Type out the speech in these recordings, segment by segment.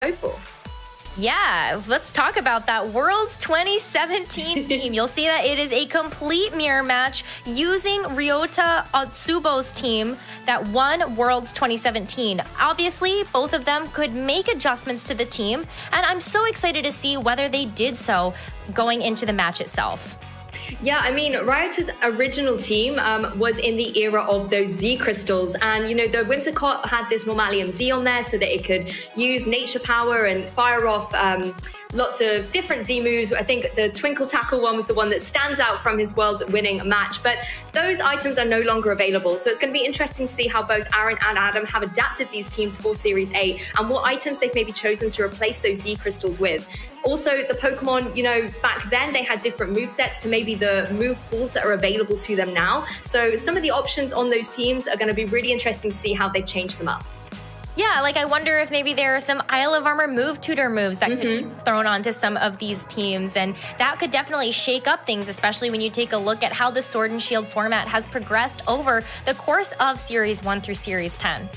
go for. Yeah, let's talk about that Worlds 2017 team. You'll see that it is a complete mirror match using Ryota Otsubo's team that won Worlds 2017. Obviously, both of them could make adjustments to the team, and I'm so excited to see whether they did so going into the match itself. Yeah, I mean, Ryota's original team was in the era of those Z crystals. And, you know, the Whimsicott had this Normalium Z on there so that it could use nature power and fire off lots of different Z moves. I think the Twinkle Tackle one was the one that stands out from his world-winning match. But those items are no longer available. So it's going to be interesting to see how both Aaron and Adam have adapted these teams for Series 8 and what items they've maybe chosen to replace those Z crystals with. Also, the Pokemon, you know, back then they had different movesets to maybe the move pools that are available to them now. So some of the options on those teams are going to be really interesting to see how they've changed them up. Yeah, like I wonder if maybe there are some Isle of Armor move tutor moves that could be thrown onto some of these teams. And that could definitely shake up things, especially when you take a look at how the Sword and Shield format has progressed over the course of Series 1 through Series 10.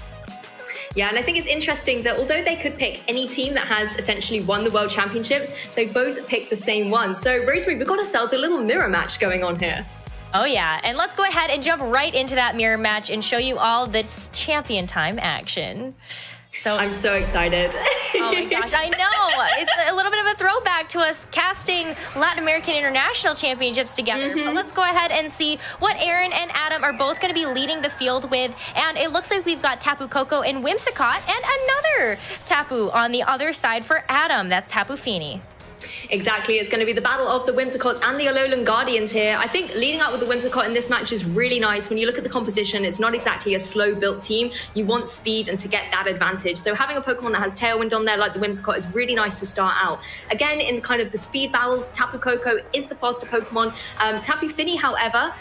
Yeah, and I think it's interesting that although they could pick any team that has essentially won the World Championships, they both picked the same one. So, Rosemary, we've got ourselves a little mirror match going on here. Oh, yeah. And let's go ahead and jump right into that mirror match and show you all the champion time action. So I'm so excited. Oh my gosh, I know. It's a little bit of a throwback to us casting Latin American International Championships together. But let's go ahead and see what Aaron and Adam are both going to be leading the field with. And it looks like we've got Tapu Koko and Whimsicott and another Tapu on the other side for Adam. That's Tapu Fini. Exactly. It's going to be the battle of the Whimsicotts and the Alolan Guardians here. I think leading up with the Whimsicott in this match is really nice. When you look at the composition, it's not exactly a slow-built team. You want speed and to get that advantage. So having a Pokemon that has Tailwind on there like the Whimsicott is really nice to start out. Again, in kind of the speed battles, Tapu Koko is the faster Pokemon. Tapu Fini, however,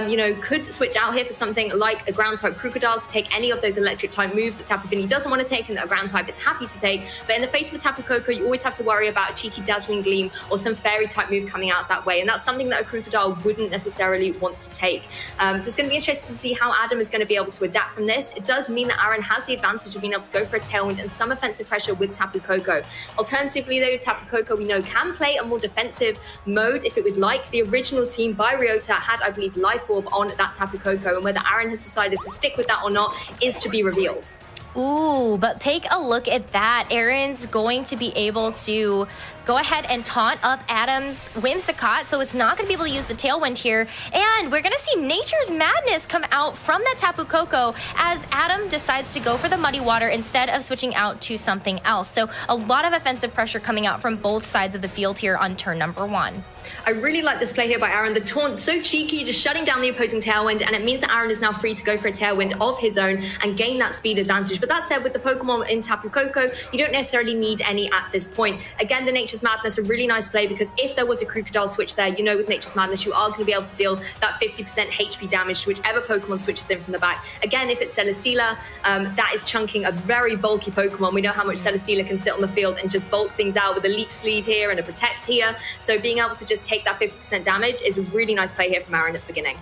you know, could switch out here for something like a Ground-type Crocodile to take any of those Electric-type moves that Tapu Fini doesn't want to take and that a Ground-type is happy to take. But in the face of a Tapu Koko, you always have to worry about a cheeky Dazzling Gleam or some fairy type move coming out that way, and that's something that a Crocodile wouldn't necessarily want to take. So it's going to be interesting to see how Adam is going to be able to adapt from this. It does mean that Aaron has the advantage of being able to go for a Tailwind and some offensive pressure with Tapu Koko. Alternatively though, Tapu Koko we know can play a more defensive mode if it would like. The original team by Ryota had, I believe, Life Orb on that Tapu Koko, and whether Aaron has decided to stick with that or not is to be revealed. Ooh, but take a look at that. Aaron's going to be able to go ahead and taunt up Adam's Whimsicott, so it's not going to be able to use the Tailwind here. And we're going to see Nature's Madness come out from that Tapu Koko as Adam decides to go for the Muddy Water instead of switching out to something else. So a lot of offensive pressure coming out from both sides of the field here on turn number 1. I really like this play here by Aaron. The taunt's so cheeky, just shutting down the opposing Tailwind, and it means that Aaron is now free to go for a Tailwind of his own and gain that speed advantage. But that said, with the Pokemon in Tapu Koko, you don't necessarily need any at this point. Again, the Nature's Madness, a really nice play, because if there was a Crocodile switch there, you know with Nature's Madness, you are going to be able to deal that 50% HP damage to whichever Pokemon switches in from the back. Again, if it's Celesteela, that is chunking a very bulky Pokemon. We know how much Celesteela can sit on the field and just bulk things out with a Leech Seed here and a Protect here. So being able to just take that 50% damage is a really nice play here from Aaron at the beginning.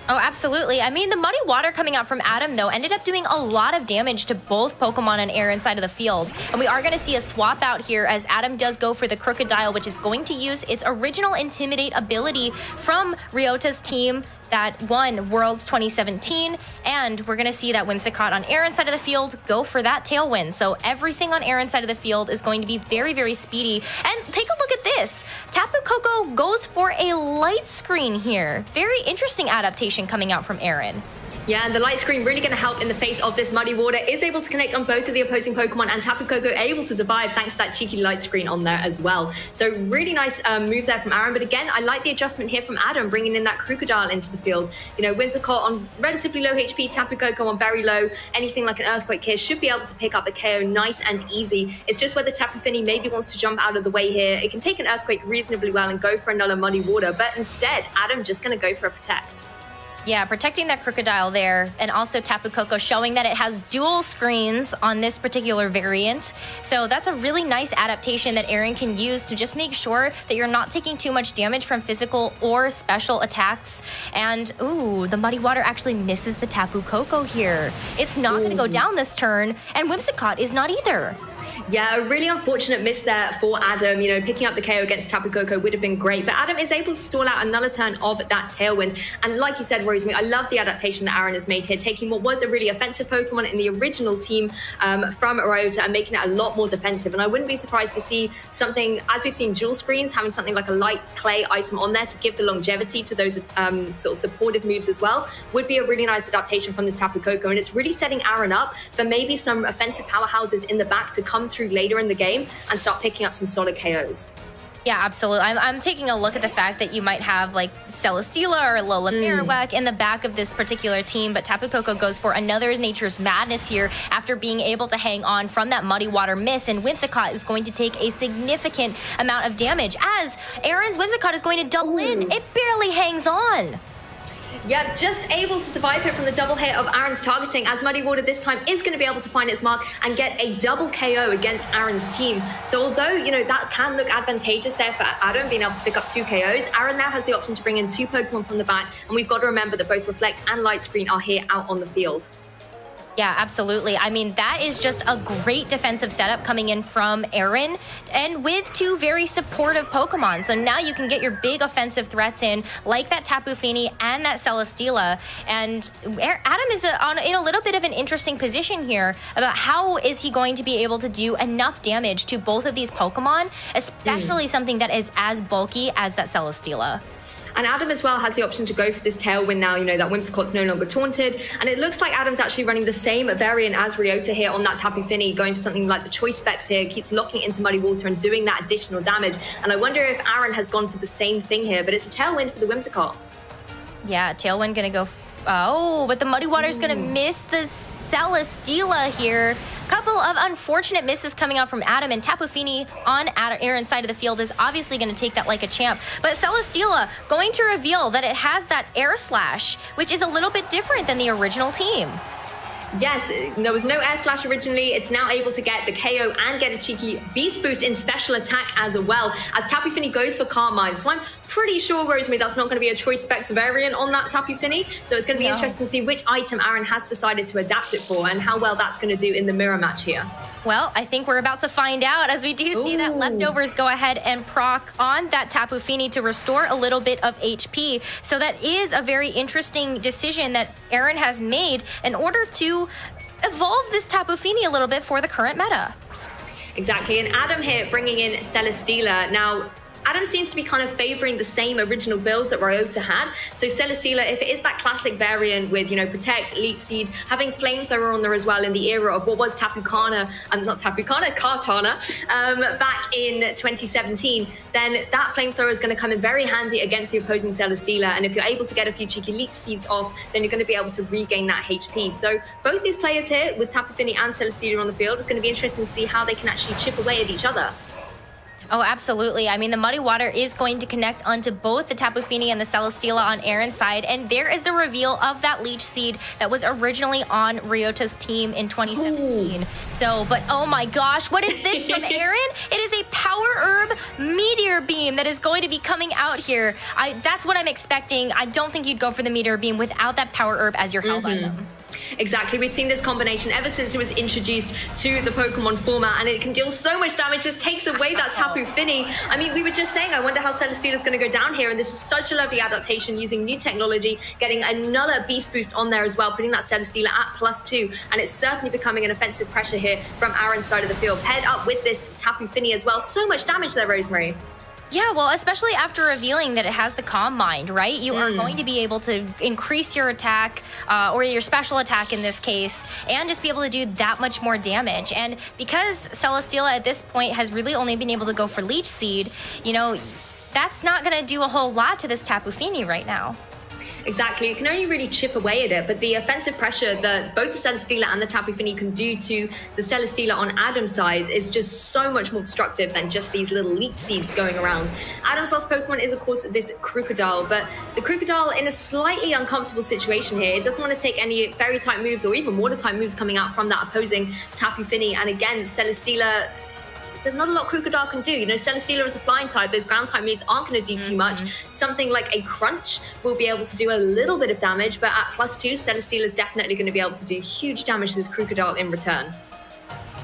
Oh, absolutely. I mean, the Muddy Water coming out from Adam, though, ended up doing a lot of damage to both Pokemon on Aaron's side of the field. And we are going to see a swap out here as Adam does go for the Crocodile, which is going to use its original Intimidate ability from Ryota's team that won Worlds 2017. And we're going to see that Whimsicott on Aaron's side of the field go for that Tailwind. So everything on Aaron's side of the field is going to be very, very speedy. And take a look at this. Tapu Koko goes for a Light Screen here. Very interesting adaptation coming out from Aaron. Yeah, and the Light Screen really going to help in the face of this Muddy Water. Is able to connect on both of the opposing Pokemon, and Tapu Koko able to survive thanks to that cheeky Light Screen on there as well. So really nice move there from Aaron. But again, I like the adjustment here from Adam, bringing in that Crocodile into the field. You know, Whimsicott on relatively low HP, Tapu Koko on very low. Anything like an Earthquake here should be able to pick up a KO nice and easy. It's just whether Tapu Fini maybe wants to jump out of the way here. It can take an Earthquake reasonably well and go for another Muddy Water, but instead, Adam just going to go for a Protect. Yeah, protecting that Crocodile there, and also Tapu Koko showing that it has dual screens on this particular variant. So that's a really nice adaptation that Aaron can use to just make sure that you're not taking too much damage from physical or special attacks. And, ooh, the Muddy Water actually misses the Tapu Koko here. It's not going to go down this turn, and Whimsicott is not either. Yeah, a really unfortunate miss there for Adam. You know, picking up the KO against Tapu Koko would have been great, but Adam is able to stall out another turn of that Tailwind. And like you said, Rosemary, I love the adaptation that Aaron has made here, taking what was a really offensive Pokemon in the original team from Ryota and making it a lot more defensive. And I wouldn't be surprised to see something, as we've seen dual screens, having something like a light clay item on there to give the longevity to those sort of supportive moves as well, would be a really nice adaptation from this Tapu Koko. And it's really setting Aaron up for maybe some offensive powerhouses in the back to come through later in the game and start picking up some solid KOs. Yeah, absolutely. I'm taking a look at the fact that you might have like Celesteela or Lola Marowak in the back of this particular team, but Tapu Koko goes for another Nature's Madness here after being able to hang on from that Muddy Water miss, and Whimsicott is going to take a significant amount of damage as Aaron's Whimsicott is going to double in. It barely hangs on. Yeah, just able to survive here from the double hit of Aaron's targeting, as Muddy Water this time is going to be able to find its mark and get a double KO against Aaron's team. So although, you know, that can look advantageous there for Adam being able to pick up 2 KOs, Aaron now has the option to bring in 2 Pokemon from the back, and we've got to remember that both Reflect and Light Screen are here out on the field. Yeah, absolutely. I mean, that is just a great defensive setup coming in from Aaron, and with 2 very supportive Pokemon. So now you can get your big offensive threats in, like that Tapu Fini and that Celesteela. And Adam is in a little bit of an interesting position here about how is he going to be able to do enough damage to both of these Pokemon, especially something that is as bulky as that Celesteela. And Adam as well has the option to go for this Tailwind now. You know, that Whimsicott's no longer taunted. And it looks like Adam's actually running the same variant as Ryota here on that Tapu Fini, going for something like the Choice Specs here, keeps locking into Muddy Water and doing that additional damage. And I wonder if Aaron has gone for the same thing here, but it's a Tailwind for the Whimsicott. Yeah, Tailwind gonna go... Oh, but the Muddy Water's gonna miss the Celesteela here. Couple of unfortunate misses coming out from Adam, and Tapu Fini on Aaron's side of the field is obviously going to take that like a champ. But Celesteela going to reveal that it has that Air Slash, which is a little bit different than the original team. Yes, there was no Air Slash originally. It's now able to get the KO and get a cheeky Beast Boost in special attack as well, as Tapu Fini goes for Calm Mind. So I'm pretty sure, Rosemary, that's not going to be a Choice Specs variant on that Tapu Fini. So it's going to be interesting to see which item Aaron has decided to adapt it for and how well that's going to do in the mirror match here. Well, I think we're about to find out, as we do see that Leftovers go ahead and proc on that Tapu Fini to restore a little bit of HP. So that is a very interesting decision that Aaron has made in order to evolve this Tapu Fini a little bit for the current meta. Exactly, and Adam here bringing in Celesteela. Now, Adam seems to be kind of favoring the same original builds that Ryota had. So Celesteela, if it is that classic variant with, you know, Protect, Leech Seed, having Flamethrower on there as well in the era of what was Kartana, back in 2017, then that Flamethrower is going to come in very handy against the opposing Celesteela. And if you're able to get a few cheeky Leech Seeds off, then you're going to be able to regain that HP. So both these players here with Tapu Fini and Celesteela on the field, it's going to be interesting to see how they can actually chip away at each other. Oh, absolutely. I mean, the Muddy Water is going to connect onto both the Tapu Fini and the Celesteela on Aaron's side, and there is the reveal of that Leech Seed that was originally on Ryota's team in 2017. So, but oh my gosh, what is this from Aaron? It is a Power Herb Meteor Beam that is going to be coming out here. That's what I'm expecting. I don't think you'd go for the Meteor Beam without that Power Herb as your health item. Exactly, we've seen this combination ever since it was introduced to the Pokemon format, and it can deal so much damage, just takes away that Tapu Fini. I mean, we were just saying, I wonder how Celesteela is going to go down here, and this is such a lovely adaptation using new technology, getting another Beast Boost on there as well, putting that Celesteela at +2, and it's certainly becoming an offensive pressure here from Aaron's side of the field, paired up with this Tapu Fini as well. So much damage there, Rosemary. Yeah, well, especially after revealing that it has the Calm Mind, right? You are going to be able to increase your attack, or your special attack in this case, and just be able to do that much more damage. And because Celesteela at this point has really only been able to go for Leech Seed, you know, that's not going to do a whole lot to this Tapu Fini right now. Exactly, it can only really chip away at it, but the offensive pressure that both the Celesteela and the Tapu Fini can do to the Celesteela on Adam's side is just so much more destructive than just these little Leech Seeds going around. Adam's last Pokemon is, of course, this Crocodile, but the Crocodile in a slightly uncomfortable situation here. It doesn't want to take any Fairy type moves or even Water type moves coming out from that opposing Tapu Fini, and again, Celesteela, there's not a lot Crocodile can do. You know, Celesteela is a flying type. Those ground type moves aren't going to do too much. Something like a Crunch will be able to do a little bit of damage, but at +2, Celesteela is definitely going to be able to do huge damage to this Crocodile in return.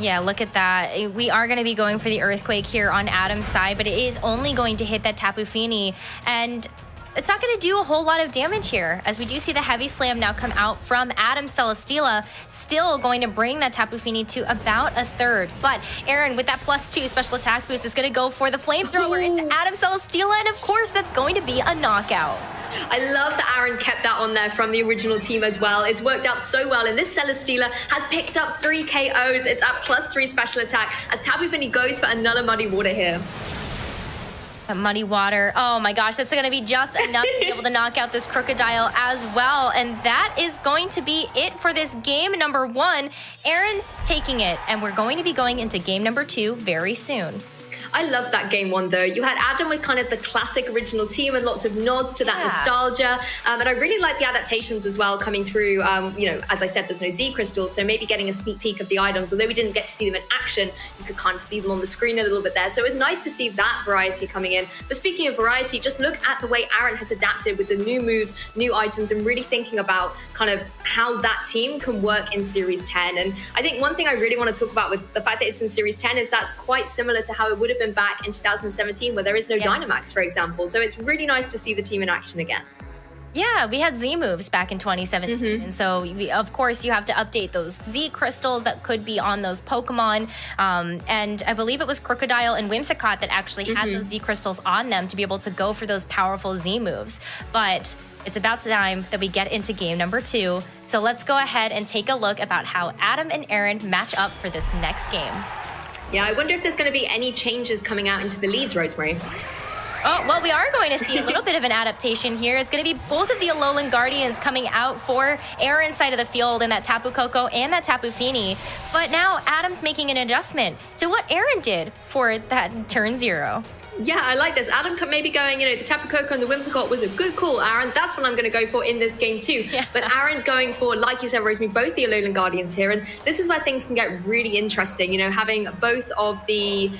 Yeah, look at that. We are going to be going for the Earthquake here on Adam's side, but it is only going to hit that Tapu Fini, and it's not going to do a whole lot of damage here, as we do see the Heavy Slam now come out from Adam Celesteela, still going to bring that Tapu Fini to about a third. But Aaron, with that +2 special attack boost, is going to go for the Flamethrower into Adam Celesteela, and of course that's going to be a knockout. I love that Aaron kept that on there from the original team as well. It's worked out so well, and this Celesteela has picked up 3 KOs. It's at +3 special attack as Tapu Fini goes for another Muddy Water here. A Muddy Water. Oh my gosh, that's going to be just enough to be able to knock out this Crocodile as well. And that is going to be it for this game number 1. Aaron taking it, and we're going to be going into game number 2 very soon. I love that game 1 though. You had Adam with kind of the classic original team and lots of nods to that nostalgia. And I really like the adaptations as well coming through. You know, as I said, there's no Z crystals, so maybe getting a sneak peek of the items. Although we didn't get to see them in action, you could kind of see them on the screen a little bit there. So it was nice to see that variety coming in. But speaking of variety, just look at the way Aaron has adapted with the new moves, new items, and really thinking about kind of how that team can work in Series 10. And I think one thing I really want to talk about with the fact that it's in Series 10 is that's quite similar to how it would have been back in 2017, where there is no Dynamax, for example. So it's really nice to see the team in action again. Yeah, we had Z moves back in 2017. And so, of course, you have to update those Z crystals that could be on those Pokemon. And I believe it was Crocodile and Whimsicott that actually had those Z crystals on them to be able to go for those powerful Z moves. But it's about time that we get into game number 2. So let's go ahead and take a look about how Adam and Aaron match up for this next game. Yeah, I wonder if there's going to be any changes coming out into the leads, Rosemary. Oh, well, we are going to see a little bit of an adaptation here. It's going to be both of the Alolan Guardians coming out for Aaron's side of the field in that Tapu Koko and that Tapu Fini. But now Adam's making an adjustment to what Aaron did for that turn 0. Yeah, I like this. Adam maybe going, you know, the Tapu Koko and the Whimsicott was a good call, Aaron. That's what I'm going to go for in this game too. Yeah. But Aaron going for, like you said, Rosemary, both the Alolan Guardians here. And this is where things can get really interesting, you know, having both of the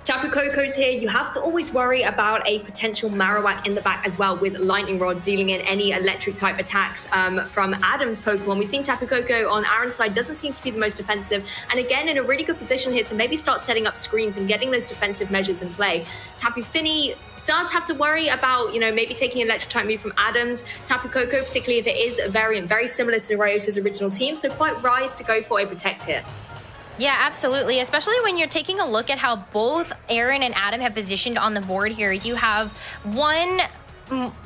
Tapu Kokos here, you have to always worry about a potential Marowak in the back as well, with Lightning Rod dealing in any electric type attacks from Adam's Pokemon. We've seen Tapu Koko on Aaron's side doesn't seem to be the most defensive, and again in a really good position here to maybe start setting up screens and getting those defensive measures in play. Tapu Fini does have to worry about, you know, maybe taking an electric type move from Adams. Tapu Koko, particularly if it is a variant very similar to Ryota's original team, so quite wise to go for a Protect here. Yeah, absolutely. Especially when you're taking a look at how both Aaron and Adam have positioned on the board here. You have one,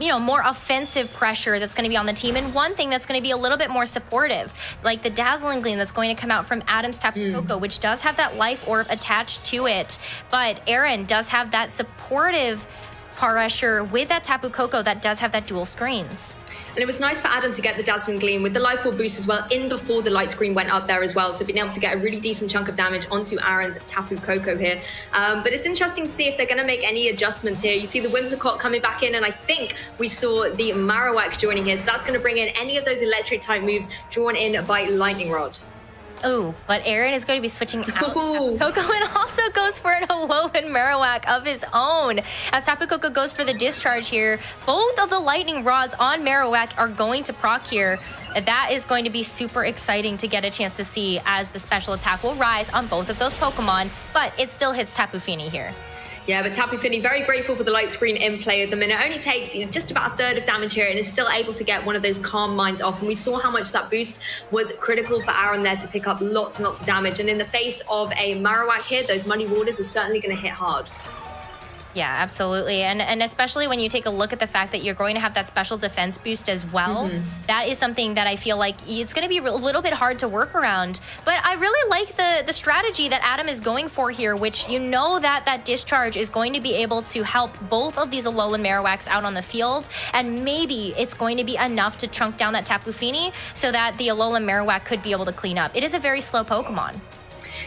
you know, more offensive pressure that's going to be on the team, and one thing that's going to be a little bit more supportive, like the Dazzling Gleam that's going to come out from Adam's Tapu Koko, which does have that Life Orb attached to it. But Aaron does have that supportive pressure with that Tapu Koko that does have that dual screens. And it was nice for Adam to get the Dazzling Gleam with the Life Orb boost as well in before the light screen went up there as well. So being able to get a really decent chunk of damage onto Aaron's Tapu Koko here. But it's interesting to see if they're going to make any adjustments here. You see the Whimsicott coming back in, and I think we saw the Marowak joining here. So that's going to bring in any of those electric type moves drawn in by Lightning Rod. Oh, but Aaron is going to be switching out Tapu Koko and also goes for an Alolan Marowak of his own. As Tapu Koko goes for the discharge here, both of the Lightning Rods on Marowak are going to proc here. That is going to be super exciting to get a chance to see, as the special attack will rise on both of those Pokemon, but it still hits Tapu Fini here. Yeah, but Tapu Fini very grateful for the light screen in play at the minute. It only takes, you know, just about a third of damage here and is still able to get one of those Calm Minds off. And we saw how much that boost was critical for Aaron there to pick up lots and lots of damage. And in the face of a Marowak here, those Muddy Waters are certainly going to hit hard. Yeah, absolutely. And especially when you take a look at the fact that you're going to have that special defense boost as well, that is something that I feel like it's going to be a little bit hard to work around. But I really like the strategy that Adam is going for here, which you know that discharge is going to be able to help both of these Alolan Marowaks out on the field, and maybe it's going to be enough to chunk down that Tapu Fini so that the Alolan Marowak could be able to clean up. It is a very slow Pokemon.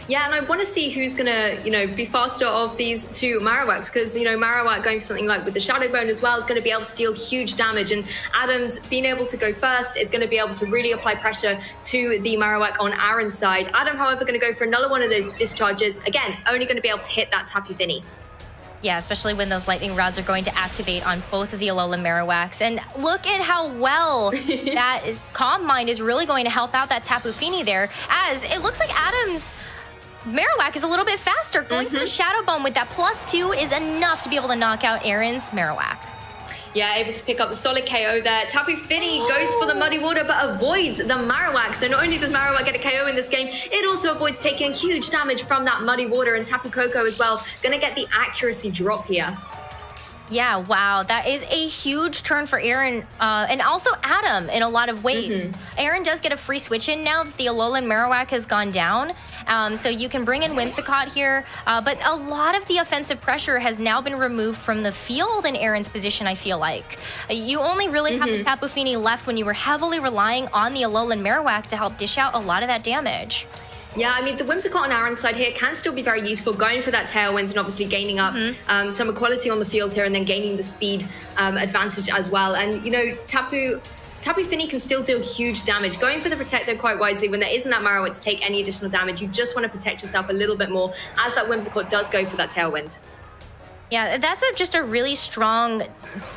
Yeah, and I want to see who's going to, you know, be faster of these two Marowaks, because, you know, Marowak going for something like with the Shadow Bone as well is going to be able to deal huge damage, and Adams being able to go first is going to be able to really apply pressure to the Marowak on Aaron's side. Adam, however, going to go for another one of those discharges. Again, only going to be able to hit that Tapu Fini. Yeah, especially when those Lightning Rods are going to activate on both of the Alolan Marowaks. And look at how well Calm Mind is really going to help out that Tapu Fini there, as it looks like Adam's Marowak is a little bit faster. Going for the Shadow Bone with that +2 is enough to be able to knock out Aaron's Marowak. Yeah, able to pick up the solid KO there. Tapu Fini goes for the Muddy Water, but avoids the Marowak. So not only does Marowak get a KO in this game, it also avoids taking huge damage from that Muddy Water. And Tapu Koko as well, gonna get the accuracy drop here. Yeah, wow. That is a huge turn for Aaron and also Adam in a lot of ways. Aaron does get a free switch in now that the Alolan Marowak has gone down. So you can bring in Whimsicott here. But a lot of the offensive pressure has now been removed from the field in Aaron's position, I feel like. You only really have the Tapu Fini left when you were heavily relying on the Alolan Marowak to help dish out a lot of that damage. Yeah, I mean, the Whimsicott on Aaron's side here can still be very useful, going for that Tailwind and obviously gaining up some equality on the field here and then gaining the speed advantage as well. And, you know, Tapu Fini can still deal huge damage. Going for the Protector quite wisely when there isn't that Marowak to take any additional damage. You just want to protect yourself a little bit more as that Whimsicott does go for that Tailwind. Yeah, that's just a really strong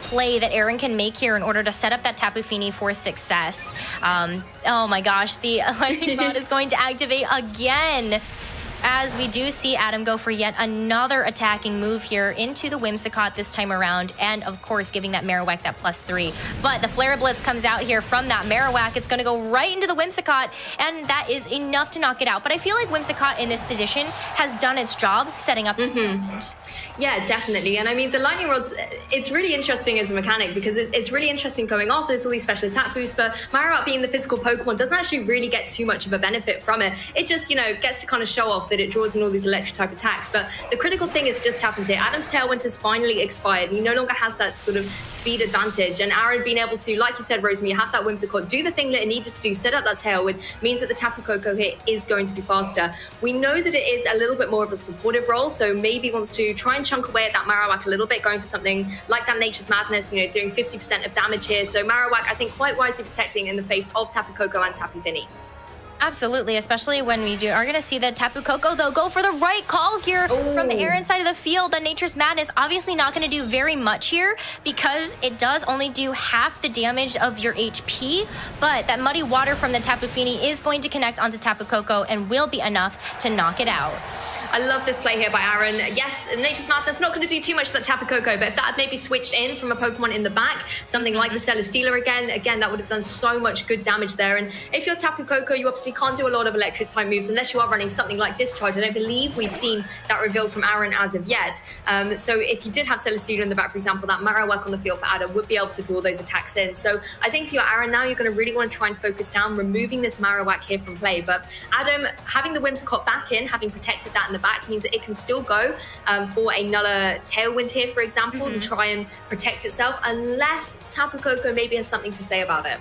play that Aaron can make here in order to set up that Tapu Fini for success. Oh my gosh, the lightning rod is going to activate again, as we do see Adam go for yet another attacking move here into the Whimsicott this time around, and of course giving that Marowak that +3. But the Flare Blitz comes out here from that Marowak. It's going to go right into the Whimsicott, and that is enough to knock it out. But I feel like Whimsicott in this position has done its job setting up Yeah, definitely. And I mean, the Lightning Rod's, it's really interesting as a mechanic because it's really interesting going off. There's all these special attack boosts, but Marowak being the physical Pokemon doesn't actually really get too much of a benefit from it. It just, you know, gets to kind of show off that it draws in all these electric type attacks. But the critical thing is just happened here. Adam's Tailwind has finally expired. He no longer has that sort of speed advantage. And Aaron being able to, like you said, Rosemary, have that Whimsicott, do the thing that it needed to do, set up that Tailwind, means that the Tapu Koko here is going to be faster. We know that it is a little bit more of a supportive role, so maybe wants to try and chunk away at that Marowak a little bit, going for something like that Nature's Madness, you know, doing 50% of damage here. So Marowak, I think, quite wisely protecting in the face of Tapu Koko and Tapu Fini. Absolutely, especially when we are going to see the Tapu Koko, though, go for the right call here from the Aaron side of the field. The Nature's Madness obviously not going to do very much here because it does only do half the damage of your HP, but that Muddy Water from the Tapu Fini is going to connect onto Tapu Koko and will be enough to knock it out. I love this play here by Aaron. Yes, Nature's Madness not going to do too much to that Tapu Koko, but if that had maybe switched in from a Pokemon in the back, something like the Celesteela again, that would have done so much good damage there. And if you're Tapu Koko, you obviously can't do a lot of electric type moves unless you are running something like Discharge. I don't believe we've seen that revealed from Aaron as of yet. So if you did have Celesteela in the back, for example, that Marowak on the field for Adam would be able to draw those attacks in. So I think if you're Aaron now, you're going to really want to try and focus down removing this Marowak here from play. But Adam, having the Whimsicott back in, having protected that in the back, means that it can still go for another Tailwind here, for example, and try and protect itself, unless Tapu Koko maybe has something to say about it.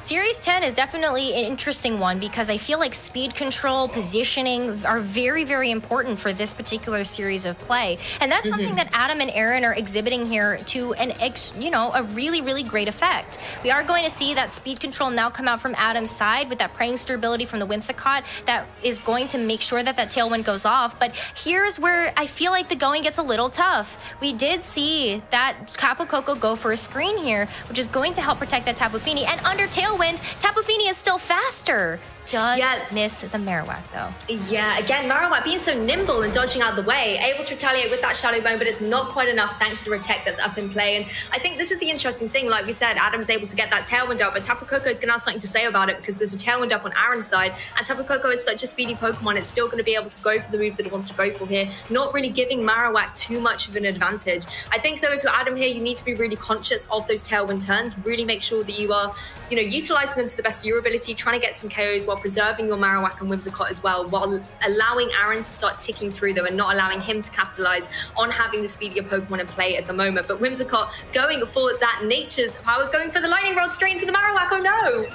Series 10 is definitely an interesting one because I feel like speed control, positioning are very, very important for this particular series of play. And that's something that Adam and Aaron are exhibiting here to a really, really great effect. We are going to see that speed control now come out from Adam's side with that Prankster ability from the Whimsicott that is going to make sure that that Tailwind goes off. But here's where I feel like the going gets a little tough. We did see that Tapu Koko go for a screen here, which is going to help protect that Tapu Fini. And under Tailwind, Tapu Fini is still faster. Does miss the Marowak, though. Yeah, again, Marowak being so nimble and dodging out of the way, able to retaliate with that Shadow Bone, but it's not quite enough thanks to the Protect that's up in play. And I think this is the interesting thing. Like we said, Adam's able to get that Tailwind up, but Tapu Koko is going to have something to say about it because there's a Tailwind up on Aaron's side, and Tapu Koko is such a speedy Pokemon, it's still going to be able to go for the moves that it wants to go for here, not really giving Marowak too much of an advantage. I think, though, if you're Adam here, you need to be really conscious of those Tailwind turns, really make sure that you are, utilizing them to the best of your ability, trying to get some KOs while preserving your Marowak and Whimsicott as well, while allowing Aaron to start ticking through them and not allowing him to capitalize on having the speedier Pokemon in play at the moment. But Whimsicott going for that Nature's Power, going for the Lightning Rod straight into the Marowak. Oh no!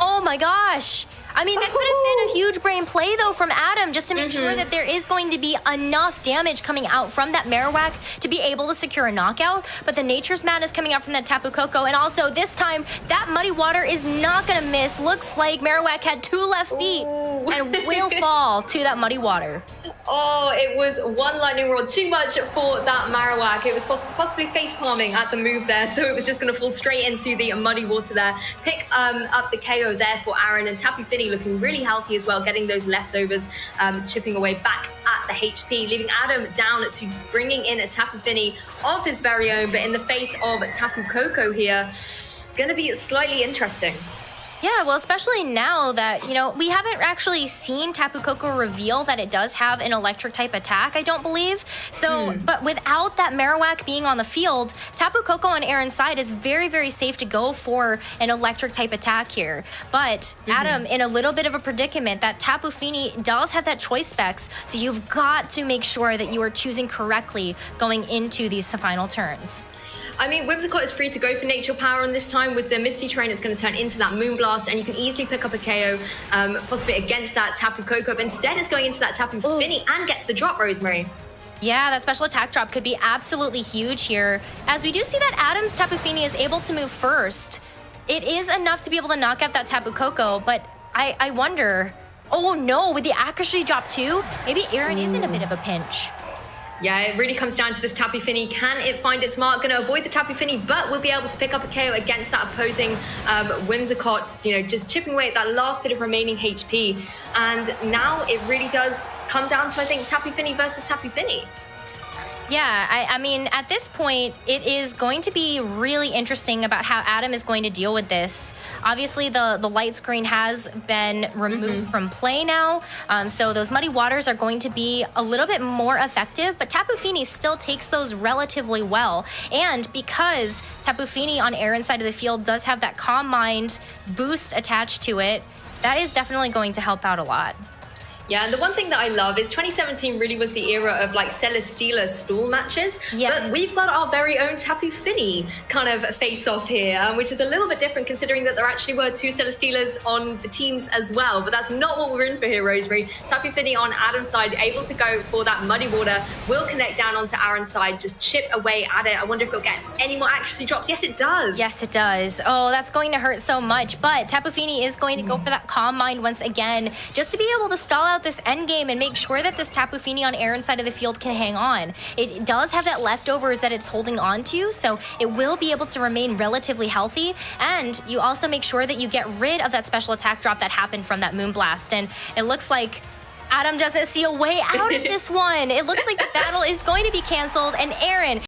Oh my gosh! I mean, that could have been a huge brain play, though, from Adam, just to make sure that there is going to be enough damage coming out from that Marowak to be able to secure a knockout. But the Nature's Madness coming out from that Tapu Koko, and also this time, that Muddy Water is not going to miss. Looks like Marowak had 2 left feet and will fall to that Muddy Water. Oh, it was one Lightning Rod too much for that Marowak. It was possibly face palming at the move there, so it was just going to fall straight into the Muddy Water there. Pick up the KO there for Aaron, and Tapu Fini Fini looking really healthy as well, getting those leftovers, chipping away back at the HP, leaving Adam down to bringing in a Tapu Fini of his very own, but in the face of Tapu Koko here, going to be slightly interesting. Yeah, well, especially now that, we haven't actually seen Tapu Koko reveal that it does have an electric type attack, I don't believe. So, but without that Marowak being on the field, Tapu Koko on Aaron's side is very, very safe to go for an electric type attack here. But Adam, in a little bit of a predicament, that Tapu Fini does have that choice specs, so you've got to make sure that you are choosing correctly going into these final turns. I mean, Whimsicott is free to go for Nature Power on this time. With the Misty Terrain, it's going to turn into that Moonblast, and you can easily pick up a KO, possibly against that Tapu Koko. But instead, it's going into that Tapu Fini and gets the drop, Rosemary. Yeah, that special attack drop could be absolutely huge here, as we do see that Adam's Tapu Fini is able to move first. It is enough to be able to knock out that Tapu Koko, but I wonder, oh no, with the accuracy drop too, maybe Aaron is in a bit of a pinch. Yeah, it really comes down to this Tapu Fini. Can it find its mark? Going to avoid the Tapu Fini, but will be able to pick up a KO against that opposing Whimsicott, just chipping away at that last bit of remaining HP. And now it really does come down to, I think, Tapu Fini versus Tapu Fini. Yeah, I mean, at this point, it is going to be really interesting about how Adam is going to deal with this. Obviously, the light screen has been removed from play now, so those Muddy Waters are going to be a little bit more effective, but Tapu Fini still takes those relatively well. And because Tapu Fini on Aaron's side of the field does have that Calm Mind boost attached to it, that is definitely going to help out a lot. Yeah, and the one thing that I love is 2017 really was the era of like Celesteela stall matches. Yes. But we've got our very own Tapu Fini kind of face-off here, which is a little bit different considering that there actually were two Celesteelas on the teams as well. But that's not what we're in for here, Rosemary. Tapu Fini on Adam's side, able to go for that Muddy Water, will connect down onto Aaron's side, just chip away at it. I wonder if it'll get any more accuracy drops. Yes, it does. Yes, it does. Oh, that's going to hurt so much. But Tapu Fini is going to go for that Calm Mind once again, just to be able to stall out this end game and make sure that this Tapu Fini on Aaron's side of the field can hang on. It does have that leftovers that it's holding on to, so it will be able to remain relatively healthy. And you also make sure that you get rid of that special attack drop that happened from that Moonblast. And it looks like Adam doesn't see a way out of this one. It looks like the battle is going to be canceled, and Aaron